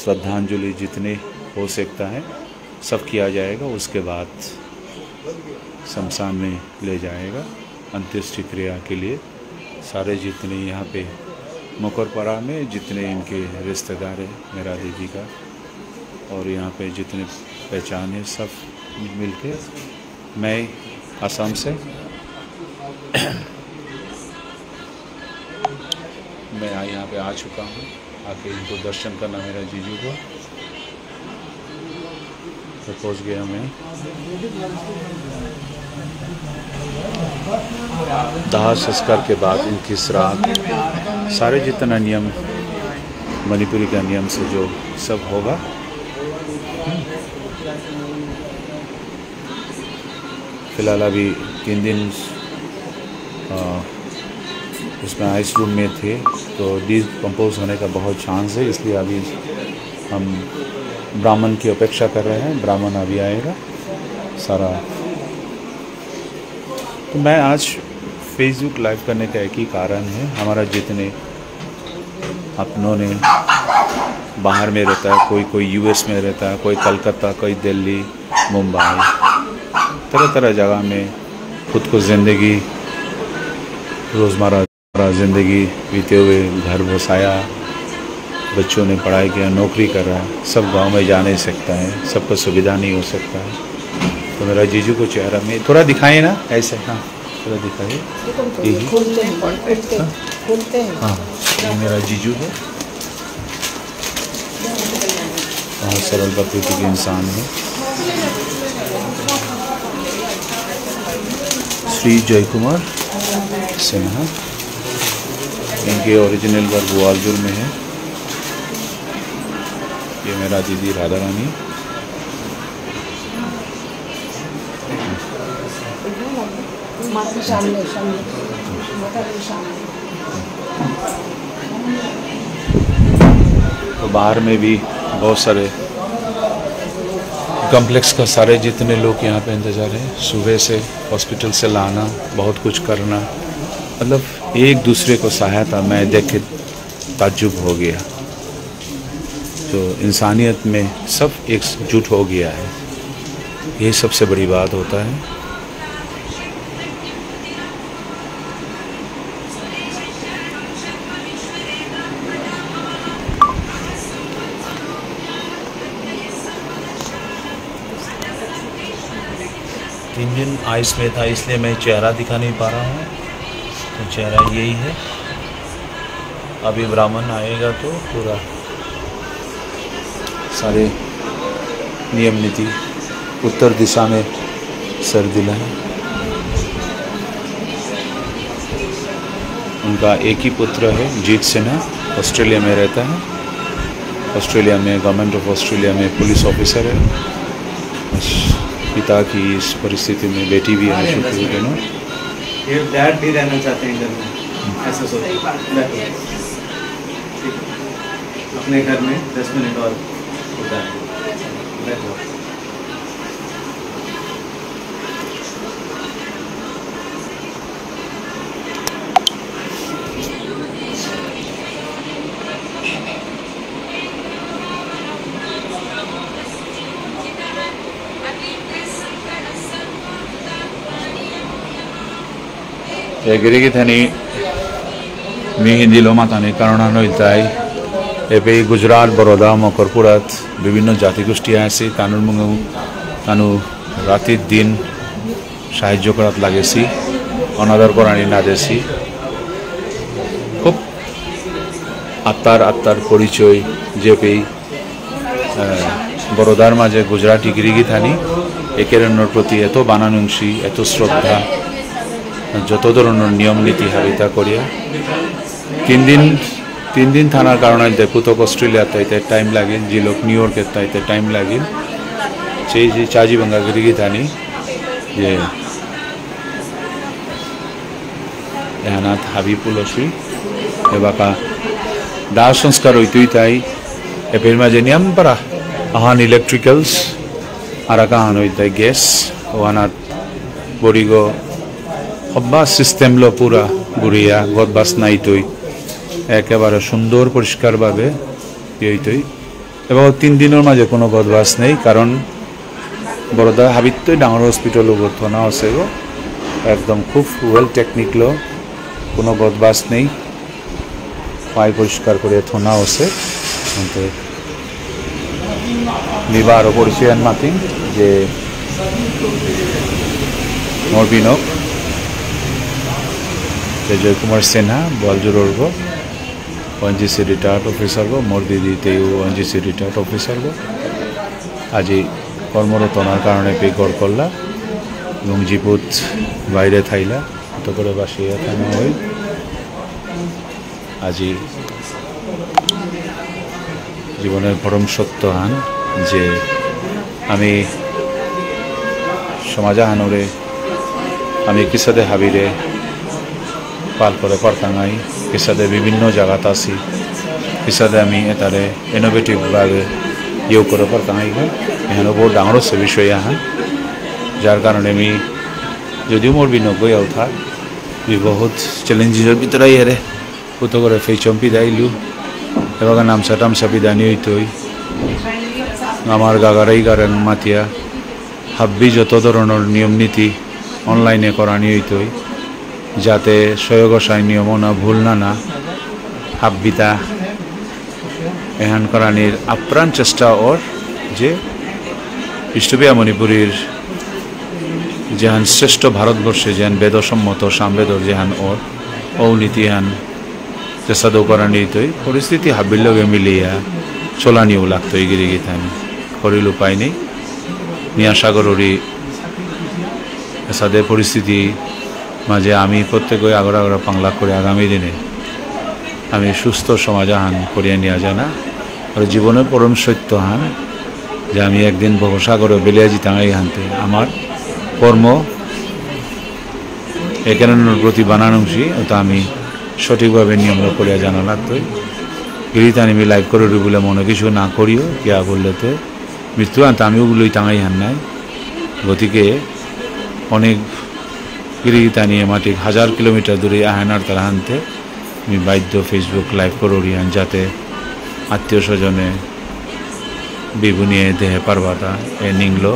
श्रद्धांजलि जितने हो सकता है सब किया जाएगा। उसके बाद शमशान में ले जाएगा अंत्येष्टि क्रिया के लिए। सारे जितने यहाँ पे मकरपाड़ा में जितने इनके रिश्तेदार हैं मेरा दीदी का और यहाँ पे जितने पहचान है सब मिलके, मैं असम से मैं यहाँ पे आ चुका हूँ। आके इनको दर्शन करना मेरा जीजू को तो पहुँच गया मैं। दाह संस्कार के बाद इनकी श्राद्ध सारे जितना नियम मणिपुरी का नियम से जो सब होगा। फिलहाल अभी 3 दिन उसमें आइस रूम में थे तो डिकम्पोज होने का बहुत चांस है, इसलिए अभी हम ब्राह्मण की अपेक्षा कर रहे हैं। ब्राह्मण अभी आएगा सारा। तो मैं आज फेसबुक लाइव करने का एक ही कारण है, हमारा जितने अपनों ने बाहर में रहता है, कोई यूएस में रहता है, कोई कलकत्ता, कोई दिल्ली, मुंबई, तरह तरह जगह में खुद को ज़िंदगी रोज़मर्रा ज़िंदगी बीते हुए घर बसाया, बच्चों ने पढ़ाई किया, नौकरी कर रहा है, सब गांव में जा नहीं सकता है, सबको सुविधा नहीं हो सकता है। तो मेरा जीजू को चेहरा में थोड़ा दिखाइए ना ऐसे। हाँ थोड़ा दिखाइए। हाँ ये मेरा जीजू है, बहुत सरल प्रकृति के इंसान है। श्री जय कुमार सिन्हा, इनके ओरिजिनल घर ग्वालियर में है। ये मेरा दीदी राधा रानी। तो बाहर में भी बहुत सारे कॉम्प्लेक्स का सारे जितने लोग यहाँ पे इंतज़ार हैं, सुबह से हॉस्पिटल से लाना, बहुत कुछ करना, मतलब एक दूसरे को सहायता मैं देख के ताज्जुब हो गया। तो इंसानियत में सब एकजुट हो गया है, ये सबसे बड़ी बात होता है। तीन दिन आइस में था इसलिए मैं चेहरा दिखा नहीं पा रहा हूँ, तो चेहरा यही है। अभी ब्राह्मण आएगा तो पूरा सारे नियम नीति उत्तर दिशा में सर दिला है। उनका एक ही पुत्र है जीत सिन्हा, ऑस्ट्रेलिया में रहता है। ऑस्ट्रेलिया में गवर्नमेंट ऑफ ऑस्ट्रेलिया में पुलिस ऑफिसर है। पिता की इस परिस्थिति में बेटी भी है शुक्र है ना। ये डैड भी रहना चाहते हैं घर में, ऐसा सोचो। अपने घर में 10 मिनट और होता है। गिरिगी थनी मी हिंदी लोमा थाने करुणा नोइताई एपे गुजरात बड़ौदा मकरपुरात विभिन्न जाति गोष्ठी आसे तानु राति दिन साहाय्य करात लागेसी अनादर करानी ना देसी खूब आत्तार परिचय जेपे बड़ौदार माजे गुजराती गिरिगी थानी एकेरनर प्रति एत बानानुंशी एत श्रद्धा যত ধরনের নিয়ম নীতি হাবিতা করিয়া 3 दिन থানার কারণে পুতক অস্ট্রেলিয়াতে আইতে টাইম লাগে, যে লোক নিউ ইয়র্কে আইতে টাইম লাগে। সেই যে চাজি বাঙ্গা গিরিগি থানি যে এহানাত হাবিবুল অসি এবাকা দাহ সংস্কার হইতেই তাই এপের মাঝে নিয়ম পারা আহান ইলেকট্রিক্যালস আর আহান হইতে গ্যাস ওহানাত বড়িগো हब्बा सिस्टेम लो पूरा गुड़िया गद बास नाई तई एकेबारे सुंदर परिष्कार भावे ये এবং 3 দিনের মাঝে কোনো গদবাস নেই কারণ বড়দা হাবিতই ডাঙর হসপিটাল গঠনা আছে গো একদম খুব ওয়েল টেকনিকলো কোনো গদবাস নেই পাই পরিষ্কার করে থোনা আছে কিন্তু নিবার পরিচয় মাতিং যে মরবিনক যে জয়কুমার সিনহা বলজুরর্গ ONGC রিটায়ার্ড অফিসার গো মোর দিদি তেও ONGC রিটায়ার্ড অফিসার গো আজি কর্মরত হওয়ার কারণে পে গড় করলা এবং জীবত বাইরে থাইলা অত করে বাসিয়া থানা হই আজি জীবনের পরম সত্য হান যে আমি সমাজাহানরে আমি কিসাদে হাবিরে পাল করে পারতাঙাই কিসাদে বিভিন্ন জায়গাত আছি কিসাদে আমি এটারে ইনোভেটিভভাবে ইয়ে করে পারতাঙাই এখানে বহু ডাঙর হচ্ছে বিষয় আহান যার কারণে আমি যদিও মোর বিনব্বই আউথা বহুত চ্যালেঞ্জের ভিতরে এরে কত করে ফেচম্পি দাইলু এবার নামসা টামসা বিদানি হইতই আমার গাগারাই গারেন মাতিয়া হাব্বি যত ধরনের নিয়ম নীতি অনলাইনে করানি হইতই যাতে সয়গসাই নিয়ম না ভুল না হাব্বিতা এহান করানির আপ্রাণ চেষ্টা ওর যে ইষ্টবিয়া মণিপুরীর যেহান শ্রেষ্ঠ ভারতবর্ষে যেহান বেদসম্মত সামবেদর যেহান ওর ঔনীতি হান চেষ্টা করানি হইতই পরিস্থিতি হাব্বির লগে মিলিয়া চলানিও লাগতো এগিয়ে গিয়ে করিল উপায় নেই মিয়া সাগরী সাদের পরিস্থিতি মাঝে আমি প্রত্যেকে আগরা আগরা পাংলা করে আগামী দিনে আমি সুস্থ সমাজাহান করিয়া নেওয়া যায় না আর জীবনের পরম সত্য হান যে আমি একদিন ভবসাগরে বেলিয়া জিতাঙাই হানতে আমার কর্ম এখানে প্রতি বানানংশী ওটা আমি সঠিকভাবে নিয়ম করিয়া জানা লাগতোই গিরিতান আমি লাইভ করে বলে মনে কিছু না করিও কিয়া করলেতে মৃত্যু আনতে আমি ওগুলোই টাঙাই হান নাই গতিকে অনেক গিরিতা নিয়ে মাটি 1000 কিলোমিটার দূরে আহানার তারা হানতে আমি বাধ্য ফেসবুক লাইভ করি হান যাতে আত্মীয় স্বজনে বিবুনিয়ে দেহে পারবাটা এ নিংলো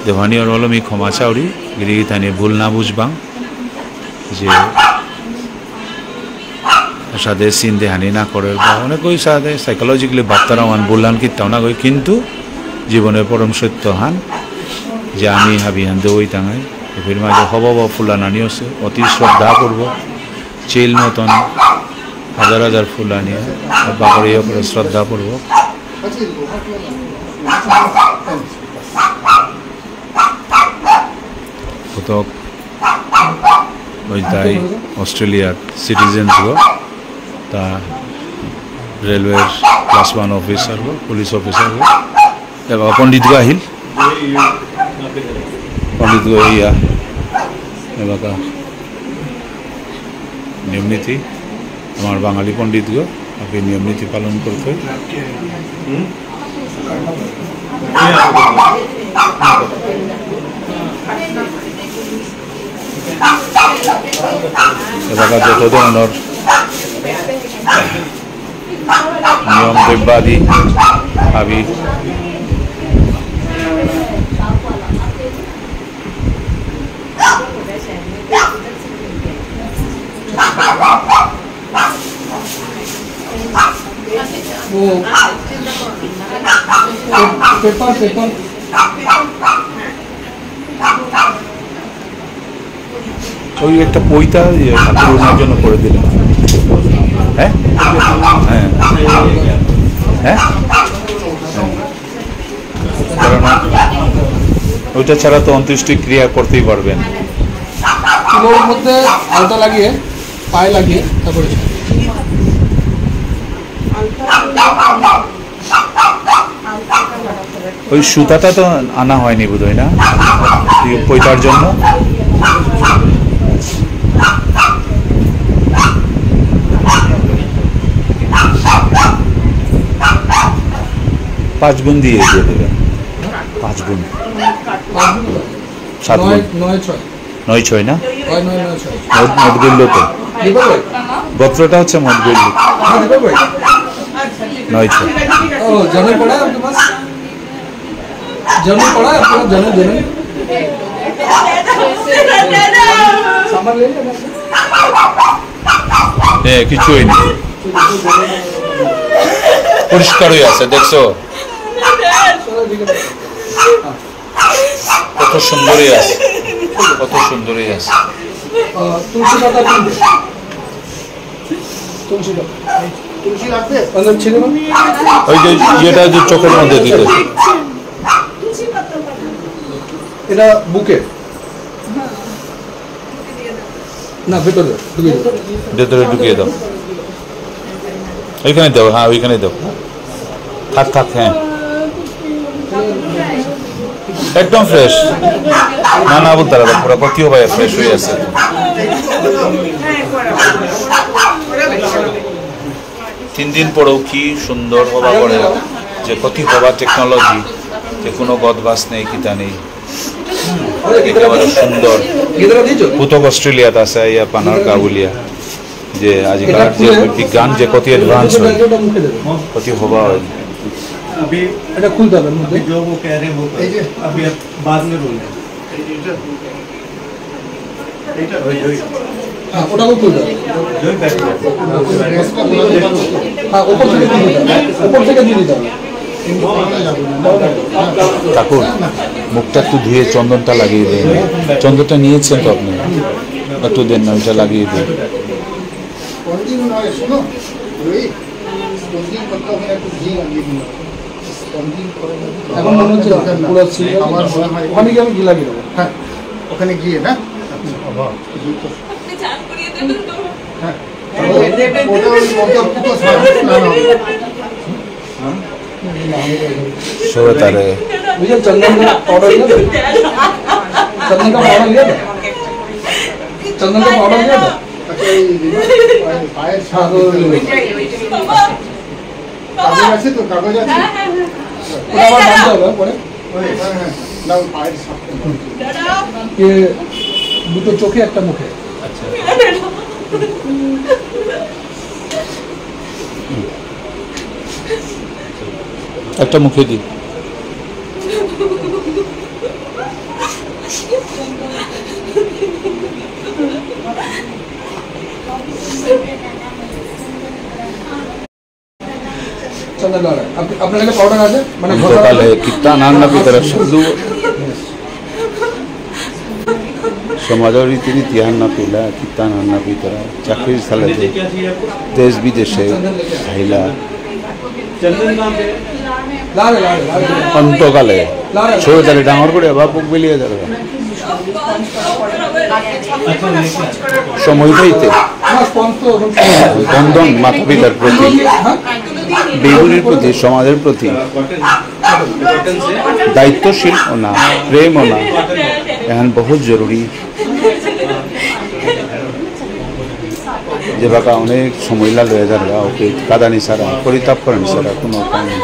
দেওয়ানি ওর হলো আমি ক্ষমা চাউরি গিরিতা নিয়ে ভুল না বুঝবাং যে সাথে সিন দেহানি না করে বা অনেক ওই সাথে সাইকোলজিক্যালি বার্তারা মান বললাম কি তাও না কই কিন্তু জীবনের পরম সত্য হান যে আমি হাবি হানতে ওই টাঙাই এর মাঝে হব ফুলানানি আছে অতি শ্রদ্ধা করব চেল মতন হাজার হাজার ফুলানি বাকরিয়া করে শ্রদ্ধা করব কতক ওই তাই অস্ট্রেলিয়ার সিটিজেন্স গো তা রেলওয়ের ক্লাস 1 অফিসার গো পুলিশ অফিসার গো এবার পণ্ডিত গো আহিল পণ্ডিত গো ইয়া এবার নিয়ম নীতি আমার বাঙালি পণ্ডিত গো আপনি নিয়ম নীতি পালন করতে এলাকা যত ধরনের নিয়ম দেববাদী আমি पेपर ওই একটা পইতা ঠাকুরের জন্য করে দিলাম হ্যাঁ হ্যাঁ হ্যাঁ কেননা ওইটা ছাড়া তো অন্ত্যেষ্টি ক্রিয়া করতেই পারবেন কিলোর মধ্যে আলতা লাগিয়ে পায়ে লাগিয়ে তারপরে ওই সুতাটা তো আনা হয়নি বোধহয় না পইতার জন্য पाँच गुण दिए देवें 5 गुण 7 गुण 9 6 ना মদ গেল তো গোত্রটা হচ্ছে মদ গেল नहीं थे जनेऊ पड़ा है आपके पास? जनेऊ पड़ा है आपके पास? जनेऊ सामान ले लेना কিছুই নেই পরিষ্কার হয়ে আছে দেখছো কত সুন্দরই আছে কত সুন্দরই আছে तुलसी पाता किनबे तुलसी লাগবে अंदर ছিল না ওই যে যেটা যে চোখের মধ্যে দিতে এটা বুকে না ভেতরে ভেতরে ঢুকিয়ে দাও ওইখানে দাও হ্যাঁ ওইখানে দাও থাক থাক হ্যাঁ একদম ফ্রেশ না না বলতে পারবো পুরো কতিও ভাই ফ্রেশ হয়ে আছে 3 দিন পরেও কি সুন্দর হবা করে যে কতি হবা টেকনোলজি যে কোনো গদবাস নেই কিতা নেই একেবারে সুন্দর পুতক অস্ট্রেলিয়াতে আছে ইয়া পানার কাবুলিয়া যে আজকাল যে বিজ্ঞান যে কতি অ্যাডভান্স হয় কতি হবা হয় अभी এটা খুলতে হবে মধ্যে जो वो कह रहे हैं वो अभी बाद में बोलना হ্যাঁ ওটাও খুলতে হবে जो बैठ হ্যাঁ উপর থেকে দিয়ে দিতে হবে ঠাকুর মুখটা একটু ধুয়ে চন্দনটা লাগিয়ে দেন চন্দনটা নিয়েছেন তো আপনি একটু দেন না ওইটা লাগিয়ে দেন এখন মনে হচ্ছে পুরো ওখানে গিয়ে আমি ঘি লাগিয়ে দেবো হ্যাঁ ওখানে গিয়ে না ওটা ওই মতো স্নান হবে সবে তারে मुझे चंदन का पाउडर लिया था चंदन का पाउडर लिया था चंदन का पाउडर लिया था अच्छा पाয়ের কাগজ আছে তো কাগজ আছে ওটা আবার বাঁধতে হবে পরে হ্যাঁ না পায়ের সাপ ये দুটো চোখে একটা মুখে একটা মুখে দিই चंदन लगा अपने लगे पाउडर আছে মানে সকালে কিত্তা নান্না পিতর শুধু সমাজের রীতি হান্না পিলা কিত্তা নান্না পিতর চাকরির সালে क्या चाहिए आपको দেশ বিদেশে হাইলা चंदन कहाँ पे লারে লারে লারে অন্তকালে ছোট তালে ডাঙর করে বা পুক বেলিয়ে যাবে अच्छा लेके সময় পাইতে মাস পন্ত বন্ধন মাতা পিতার প্রতি বেগুনির প্রতি সমাজের প্রতি कॉटन कॉटन से দায়িত্বশীল না প্রেম না এখন বহুত জরুরি যে বাকা অনেক সময় লয়ে যাবে ওকে কাদানি সারা পরিতাপ করেন সারা কোনো উপায় নেই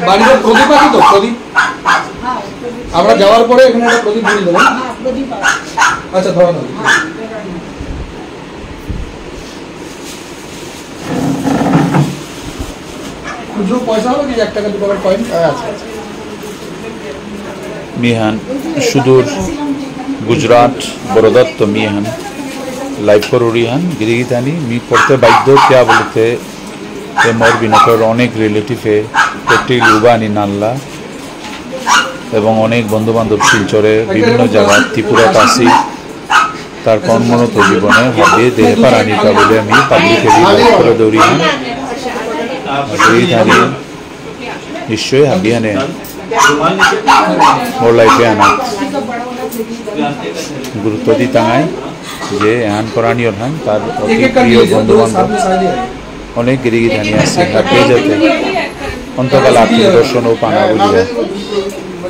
বাড়িতে প্রদীপ আছে তো প্রদীপ আমরা যাওয়ার পরে এখানে একটা প্রদীপ দিয়ে দেবো আচ্ছা ধরো না খুচরো পয়সা হবে কি 1 টাকা 2 টাকার কয়েন আচ্ছা মিহান সুদূর গুজরাট বড়দত্ত মিহান লাইভ করুরিহান গিরিগিতানি মি করতে বাধ্য क्या बोलते ये मोर बिनकर অনেক রিলেটিভে প্রত্যেক লুবানি নাল্লা এবং অনেক বন্ধু বান্ধব শিলচরে বিভিন্ন জায়গায় ত্রিপুরা কাশি তার কর্মরত জীবনে ভাবে দেহ পারানিকা বলে আমি পাবলিকেলি লাইভ করে দৌড়িহান গিরিগিতানি নিশ্চয়ই হাবিয়ানে মোর লাইফে আনা গুরুত্ব দি তাঙাই যে এহান করানিয়র হান তার অতি প্রিয় বন্ধু বান্ধব অনেক গিরিগিধানি আছে হাবিয়ে যেতে অন্তকাল আত্মীয় দর্শন ও পানা বলিয়া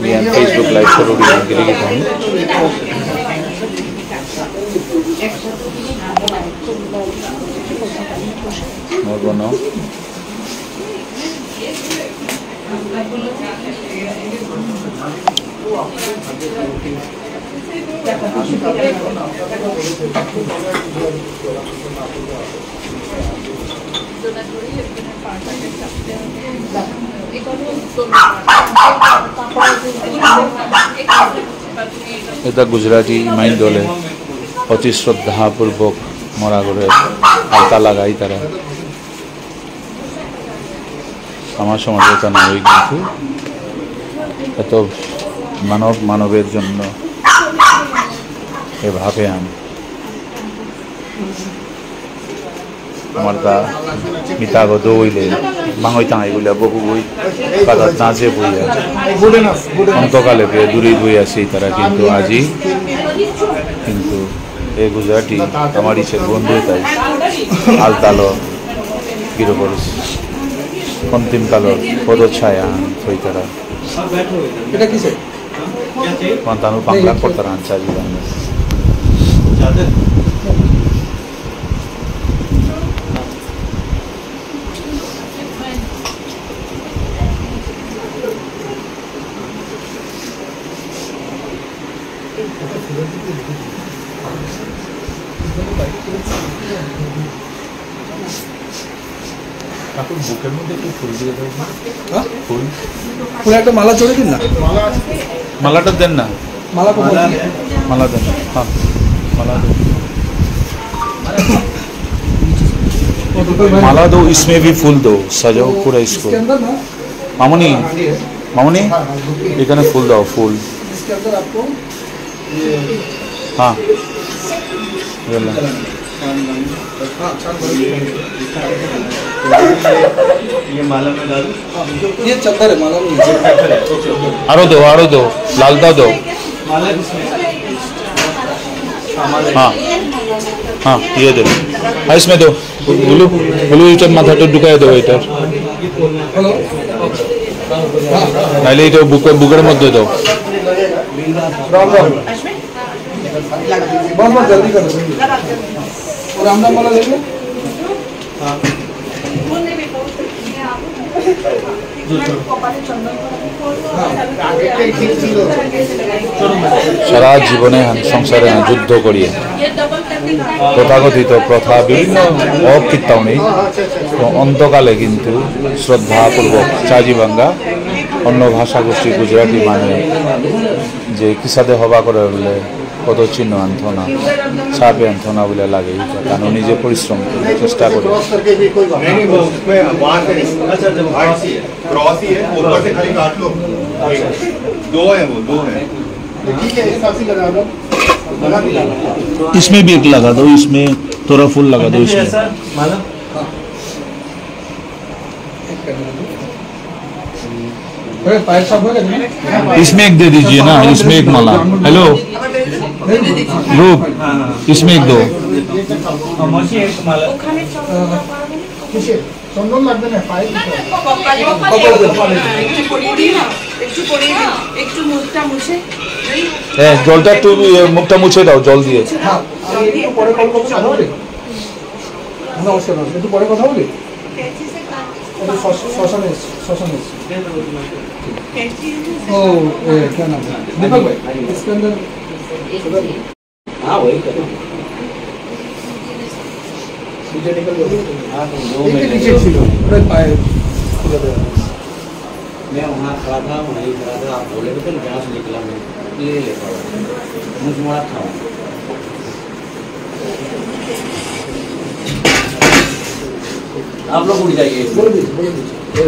মিয়ান ফেসবুক লাইভ করে গিরিগিধানি মোর বন এটা গুজরাটি মাইন দলে অতি শ্রদ্ধাপূর্বক মরা করে আলতা লাগাই তারা আমার সমাজে তা নয়, কিন্তু এত মানবের জন্য এভাবে আমি আমার তা মিতাগ দৌইলে মাঙই তাঙাই বলে বহু বই কাদাত নাচে বই আছে অন্তকালে পেয়ে দূরে বই আছে তারা, কিন্তু আজি কিন্তু এই গুজরাটি আমার ইচ্ছের বন্ধু তাই আলতালো গিরোপর অন্তিম কালো পদছায়া হই তারা এটা কিসে তানু বাংলা করতারা আনসারি বাংলা বুকের মধ্যে একটু ফুল দিয়ে দেবো, ফুল ফুল একটা মালা চড়ে দিন না, মালাটা দেন না, মালা মালা দেন, হ্যাঁ माला दो, माला दो, इसमें भी फूल दो, सजाओ पूरा इसको। मामूनी मामूनी इधर फूल दो, फूल इसके अंदर आपको हाँ ये माला में डालो, ये चद्दर है, माला में आरो दो लालता दो, माला किसमें? हाँ हाँ ये दो, हाँ इसमें दो, ब्लू ब्लू इटर माथा तो ढुकाए दो इटर, पहले इटर बुकर मत दो, बहुत जल्दी करो और रामदा माला ले लो। সারা জীবনে সংসারে যুদ্ধ করিয়ে তথাকথিত প্রথা বিভিন্ন অকৃত্যাও অন্তকালে কিন্তু শ্রদ্ধাপূর্বক চাজিবাঙ্গা অন্য ভাষা গোষ্ঠী গুজরাটি মানে যে কিসাদে হবা করে বলে কত চিহ্ন আনথনা ছাপে আনথনা বলে লাগে, কারণ নিজে পরিশ্রম করে চেষ্টা করে। इसमें भी एक लगा दो, इसमें थोड़ा फूल लगा दो, इसमें इसमें एक दे दीजिए ना, इसमें एक माला। हेलो रूप, इसमें एक दो। চন্দন লাগবে না, পায়ে একটু মুখটা মুছে হ্যাঁ জলটা একটু মুখটা মুছে দাও জল দিয়ে। একটু পরে কল করবো, কথা বলি নমস্কার, একটু পরে কথা বলি। শ্মশানে ओ क्या नाम है दीपक भाई, इसके अंदर हाँ वही करो पीछे निकल गया, हाँ दो में पीछे छिलो अरे पाए मैं वहाँ खड़ा था, वहीं खड़ा था, आप बोले तो जहाँ से निकला मैं ले लेता हूँ, मुझे मारा था। आप लोग उड़ जाइए, बोल दीजिए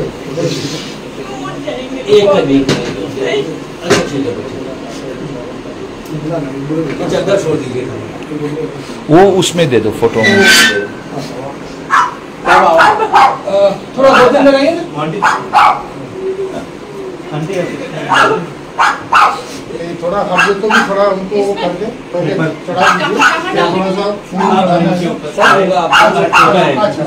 एक अच्छा ठीक है, चद्दर छोड़ दीजिए, वो उसमें दे दो फोटो में। थोड़ा दो दिन लगाइए ना, थोड़ा हफ्ते तो भी थोड़ा उनको वो कर दे, पहले चढ़ा दीजिए, थोड़ा सा फूल। सब होगा आपका। अच्छा